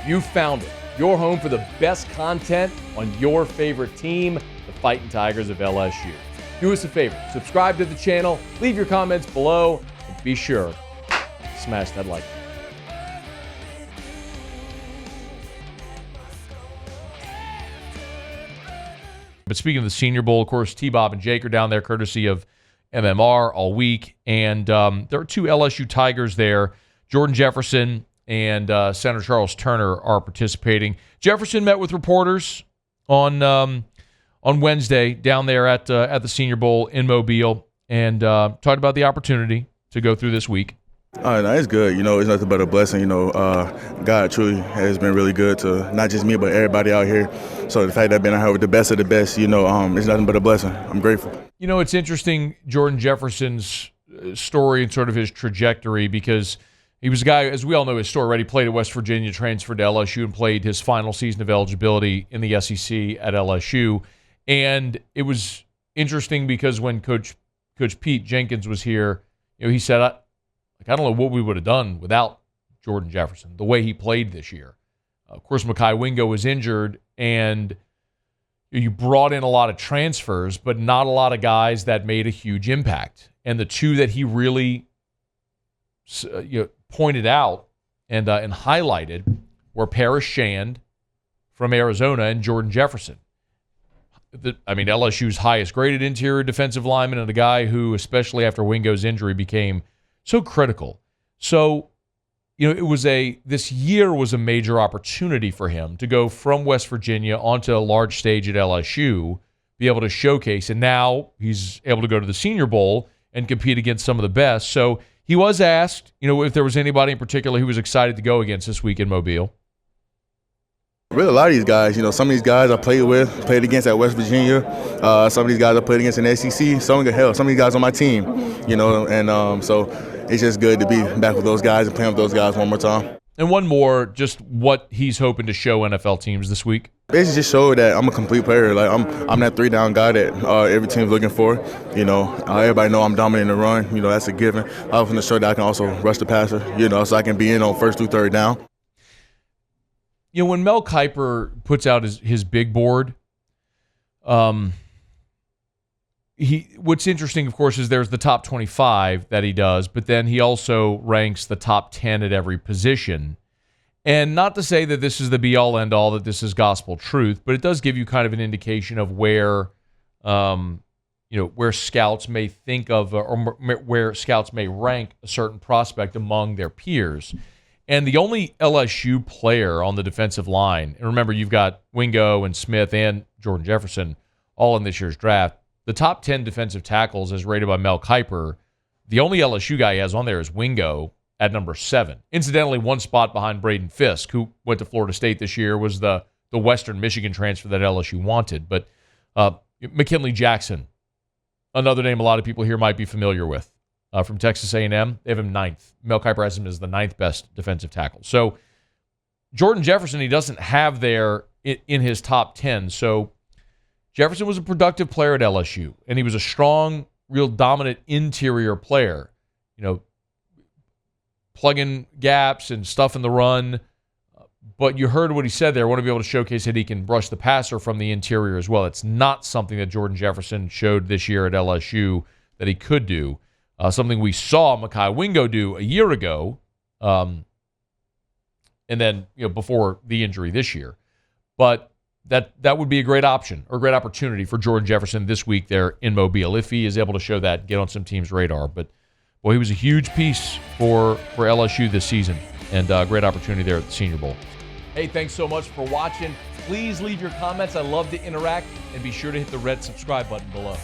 You found it. Your home for the best content on your favorite team, the Fighting Tigers of LSU. Do us a favor, subscribe to the channel, leave your comments below, and be sure to smash that like button. But speaking of the Senior Bowl, of course, T-Bob and Jake are down there courtesy of MMR all week. And there are two LSU Tigers there. Jordan Jefferson and Senator Charles Turner are participating. Jefferson met with reporters on Wednesday down there at the Senior Bowl in Mobile and talked about the opportunity to go through this week. No, it's good. It's nothing but a blessing. God truly has been really good to not just me, but everybody out here. So the fact that I've been out here with the best of the best, it's nothing but a blessing. I'm grateful. It's interesting, Jordan Jefferson's story and sort of his trajectory, because he was a guy, as we all know his story, right? He played at West Virginia, transferred to LSU, and played his final season of eligibility in the SEC at LSU. And it was interesting because when Coach Pete Jenkins was here, he said, I don't know what we would have done without Jordan Jefferson, the way he played this year. Of course, Mekhi Wingo was injured, and you brought in a lot of transfers, but not a lot of guys that made a huge impact. And the two that he really pointed out and highlighted were Paris Shand from Arizona and Jordan Jefferson. LSU's highest graded interior defensive lineman, and a guy who, especially after Wingo's injury, became so critical. So, this year was a major opportunity for him to go from West Virginia onto a large stage at LSU, be able to showcase, and now he's able to go to the Senior Bowl and compete against some of the best. So he was asked, if there was anybody in particular he was excited to go against this week in Mobile. Really, a lot of these guys, some of these guys I played against at West Virginia. Some of these guys I played against in the SEC. Some of these guys on my team, so it's just good to be back with those guys and playing with those guys one more time. And one more, just what he's hoping to show NFL teams this week. Basically just show that I'm a complete player. Like I'm that three-down guy that every team's looking for. Everybody know I'm dominant in the run. That's a given. I want to show that I can also rush the passer, so I can be in on first through third down. When Mel Kiper puts out his big board, what's interesting, of course, is there's the top 25 that he does, but then he also ranks the top 10 at every position. And not to say that this is the be-all, end-all, that this is gospel truth, but it does give you kind of an indication of where scouts may think of, or where scouts may rank a certain prospect among their peers. And the only LSU player on the defensive line, and remember, you've got Wingo and Smith and Jordan Jefferson all in this year's draft. The top 10 defensive tackles, as rated by Mel Kiper, the only LSU guy he has on there is Wingo at number 7. Incidentally, one spot behind Braden Fisk, who went to Florida State this year, was the Western Michigan transfer that LSU wanted. But McKinley Jackson, another name a lot of people here might be familiar with. From Texas A&M, they have him 9th. Mel Kiper has him as the 9th best defensive tackle. So Jordan Jefferson, he doesn't have there in his top 10. So Jefferson was a productive player at LSU, and he was a strong, real dominant interior player. Plugging gaps and stuff in the run. But you heard what he said there. I want to be able to showcase that he can brush the passer from the interior as well. It's not something that Jordan Jefferson showed this year at LSU that he could do. Something we saw Mekhi Wingo do a year ago, and then before the injury this year. But that would be a great option or a great opportunity for Jordan Jefferson this week there in Mobile, if he is able to show that, get on some teams' radar. But boy, he was a huge piece for LSU this season, and a great opportunity there at the Senior Bowl. Hey, thanks so much for watching. Please leave your comments. I love to interact, and be sure to hit the red subscribe button below.